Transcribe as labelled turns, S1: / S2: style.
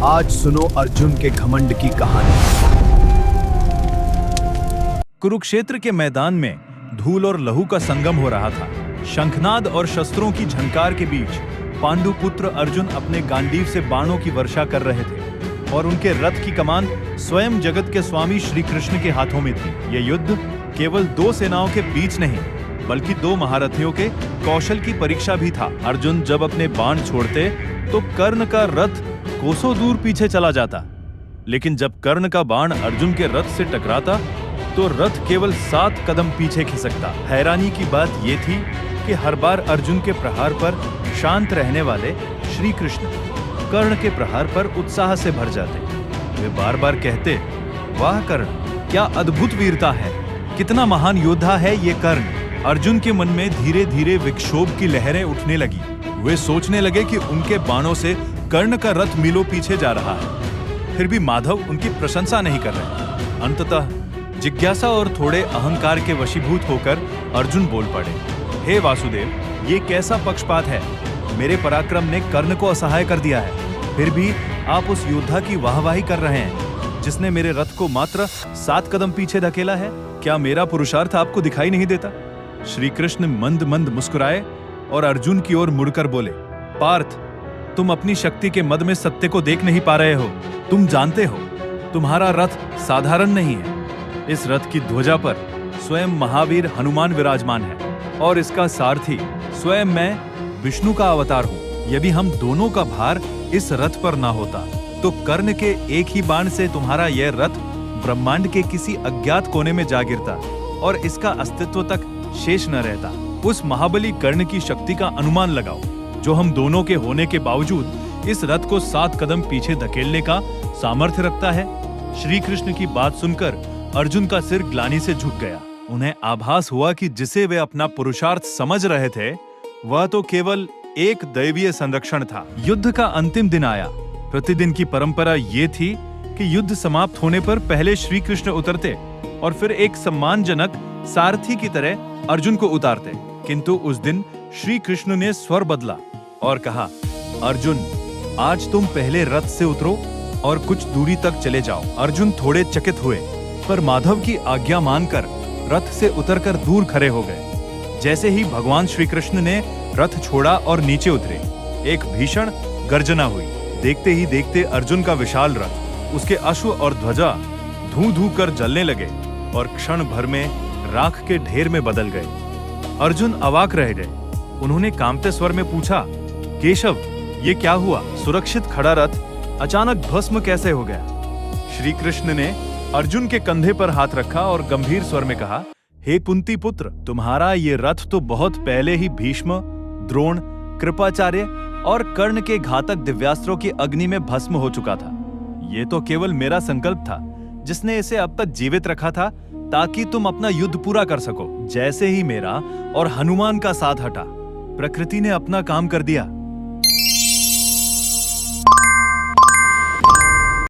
S1: आज सुनो अर्जुन के घमंड की कहानी।
S2: कुरुक्षेत्र के मैदान में धूल और लहू का संगम हो रहा था। शंखनाद और शस्त्रों की झंकार के बीच पांडुपुत्र अर्जुन अपने गांडीव से बाणों की वर्षा कर रहे थे और उनके रथ की कमान स्वयं जगत के स्वामी श्री कृष्ण के हाथों में थी। ये युद्ध केवल दो सेनाओं के बीच नहीं, बल्कि दो महारथियों के कौशल की परीक्षा भी था। अर्जुन जब अपने बाण छोड़ते तो कर्ण का रथ कोसों दूर पीछे चला जाता, लेकिन जब कर्ण का बाण अर्जुन के रथ से टकराता तो रथ केवल 7 कदम पीछे खिसकता। हैरानी की बात यह थी कि हर बार अर्जुन के प्रहार पर शांत रहने वाले श्री कृष्ण कर्ण के प्रहार पर उत्साह से भर जाते। वे बार बार कहते, वाह कर्ण, क्या अद्भुत वीरता है, कितना महान योद्धा है ये कर्ण। अर्जुन के मन में धीरे धीरे विक्षोभ की लहरें उठने लगी। वे सोचने लगे कि उनके बाणों से कर्ण का रथ मीलों पीछे जा रहा है, फिर भी माधव उनकी प्रशंसा नहीं कर रहे। अंततः जिज्ञासा और थोड़े अहंकार के वशीभूत होकर अर्जुन बोल पड़े, हे वासुदेव, ये कैसा पक्षपात है। मेरे पराक्रम ने कर्ण को असहाय कर दिया है, फिर भी आप उस योद्धा की वाहवाही कर रहे हैं जिसने मेरे रथ को मात्र 7 कदम पीछे धकेला है। क्या मेरा पुरुषार्थ आपको दिखाई नहीं देता? श्री कृष्ण मंद मंद मुस्कुराए और अर्जुन की ओर मुड़कर बोले, पार्थ, तुम अपनी शक्ति के मद में सत्य को देख नहीं पा रहे हो। तुम जानते हो तुम्हारा रथ साधारण नहीं है। इस रथ की ध्वजा पर स्वयं महावीर हनुमान विराजमान है और इसका सारथी स्वयं मैं विष्णु का अवतार हूँ। यदि हम दोनों का भार इस रथ पर ना होता तो कर्ण के एक ही बाण से तुम्हारा यह रथ ब्रह्मांड के किसी अज्ञात कोने में जा गिरता और इसका अस्तित्व तक शेष न रहता। उस महाबली कर्ण की शक्ति का अनुमान लगाओ, जो हम दोनों के होने के बावजूद इस रथ को 7 कदम पीछे धकेलने का सामर्थ्य रखता है। श्री कृष्ण की बात सुनकर अर्जुन का सिर ग्लानि से झुक गया। उन्हें आभास हुआ कि जिसे वे अपना पुरुषार्थ समझ रहे थे वह तो केवल एक दैवीय संरक्षण था। युद्ध का अंतिम दिन आया। प्रतिदिन की परंपरा ये थी कि युद्ध समाप्त होने पर पहले श्री कृष्ण उतरते और फिर एक सम्मानजनक सारथी की तरह अर्जुन को उतारते। किंतु उस दिन श्री कृष्ण ने स्वर बदला और कहा, अर्जुन, आज तुम पहले रथ से उतरो और कुछ दूरी तक चले जाओ। अर्जुन थोड़े चकित हुए, पर माधव की आज्ञा मानकर रथ से उतरकर दूर खड़े हो गए। जैसे ही भगवान श्री कृष्ण ने रथ छोड़ा और नीचे उतरे, एक भीषण गर्जना हुई। देखते ही देखते अर्जुन का विशाल रथ, उसके अश्व और ध्वजा धू कर जलने लगे और क्षण भर में राख के ढेर में बदल गए। अर्जुन अवाक रह गए। उन्होंने कांपते स्वर में पूछा, केशव, ये क्या हुआ? सुरक्षित खड़ा रथ अचानक भस्म कैसे हो गया? श्री कृष्ण ने अर्जुन के कंधे पर हाथ रखा और गंभीर स्वर में कहा, हे कुंती पुत्र, तुम्हारा ये रथ तो बहुत पहले ही भीष्म, द्रोण, कृपाचार्य और कर्ण के घातक दिव्यास्त्रों की अग्नि में भस्म हो चुका था। ये तो केवल मेरा संकल्प था जिसने इसे अब तक जीवित रखा था ताकि तुम अपना युद्ध पूरा कर सको। जैसे ही मेरा और हनुमान का साथ हटा, प्रकृति ने अपना काम कर दिया।